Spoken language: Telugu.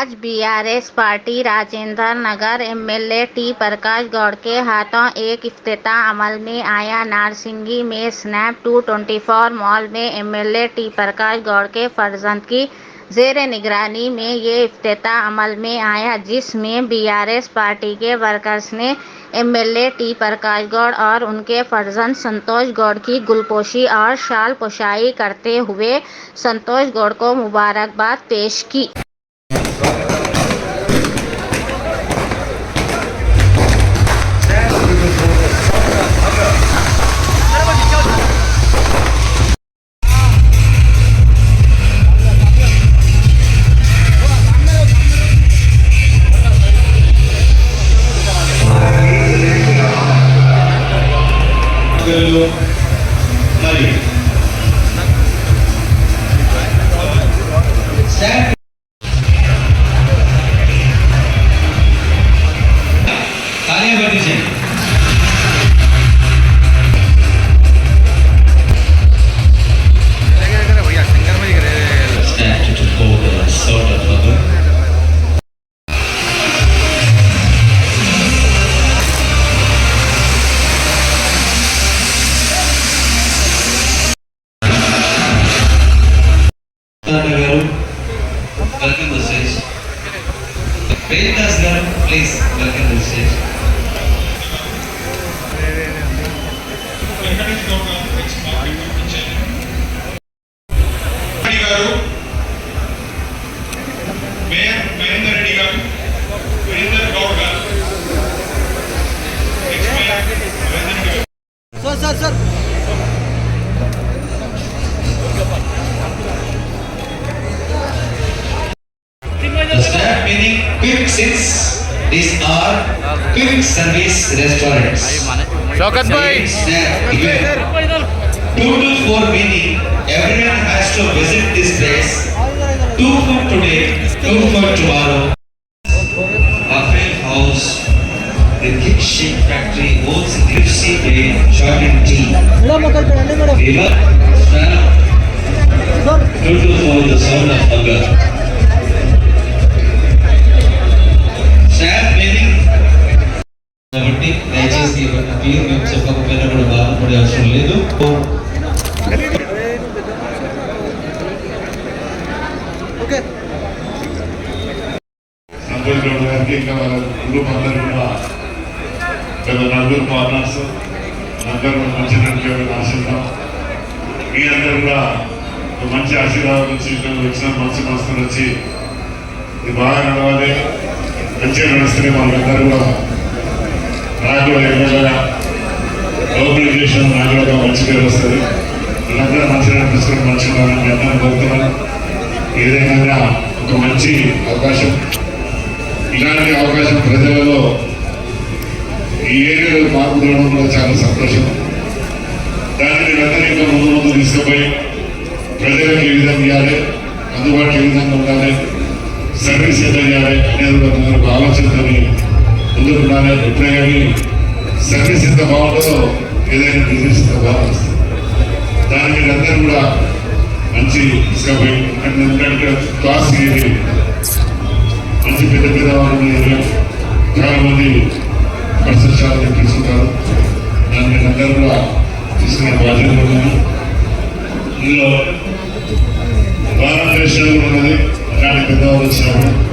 आज BRS party Rajendra Nagar MLA T प्रकाश गौड़ के हाथों एक इफ्तिताह अमल में आया। नारसिंगी में स्नैप 224 मॉल में एमएलए टी प्रकाश गौड़ के फर्जंद की ज़ेर निगरानी में ये इफ्तिताह अमल में आया, जिसमें बीआरएस पार्टी के वर्कर्स ने एमएलए टी प्रकाश गौड़ और उनके फर्जंद संतोष गौड़ की गुलपोशी और शाल पोशाई करते हुए संतोष गौड़ को मुबारकबाद पेश की। Welcome to the stage. Vedas garu, please welcome to the stage. Mayor Mahendra Reddy garu, Veendra Gaur garu. Sir. The staff meaning quick sits. These are quick service restaurants. Shaukat bhai. 2 to 4 meaning everyone has to visit this place. 2 for today, 2 for tomorrow. Buffet House, the Kick Shake Factory owns Dipsy Bay Chocolate Tea. River, Swamp, 2 to 4 the sound of hunger. Staff meaning కాబట్టి దయచేసి మీరు మేము చెప్పకపోయినా కూడా బాధపడే అవసరం లేదు. సంతోష్ గౌడ్ గారికి ఇంకా వాళ్ళ గ్రూప్ అందరూ కూడా గత నలుగురు పార్ట్నర్స్ అందరూ మంచి నడిపేవారు ఆశిద్దాం. మీ అందరూ కూడా మంచి ఆశీర్వాదం వచ్చి వచ్చిన మంచి మనసులు వచ్చి ఇది బాగా నడవాలి, మంచిగా నడుస్తుంది. వాళ్ళందరూ కూడా నాకు ఎమ్మెల్యేగా గ్లోబలైజేషన్ నాకు కూడా మంచి పేరు వస్తుంది. వీళ్ళందరూ మంచిగా నడిపిస్తున్న మంచిగా మీ అందరూ కోరుతున్నాను. ఏదైనా ఒక మంచి అవకాశం, ఇలాంటి అవకాశం ప్రజలలో ఈ ఏరియాలో మార్పు రావడం కూడా చాలా సంతోషం. దాన్ని మీరందరూ ఇంకా ముందు తీసుకుపోయి ప్రజలకు ఏ విధంగా ఇవ్వాలి, అందుబాటులో ఏ విధంగా ఉండాలి, సర్వీస్ ఎంత చేయాలి అనేది ఒక ఆలోచనతో ముందుకు ఉండాలి. ఎప్పుడే కానీ సర్వీస్ ఎంత బాగుంటుందో ఏదైనా బిజినెస్ ఎంత బాగుంటుంది. దాన్ని మీరందరూ కూడా మంచి తీసుకుపోయి ఎందుకంటే క్లాస్ ఏది మంచి పెద్ద వాళ్ళు చాలా మంది పరిశీలించాలని తీసుకుంటారు. దాన్ని మీరందరూ కూడా తీసుకునే బాధ్యత ఉన్నది. ఇందులో భారతదేశంలో ఉన్నది అలాంటి పెద్దవాళ్ళు వచ్చినప్పుడు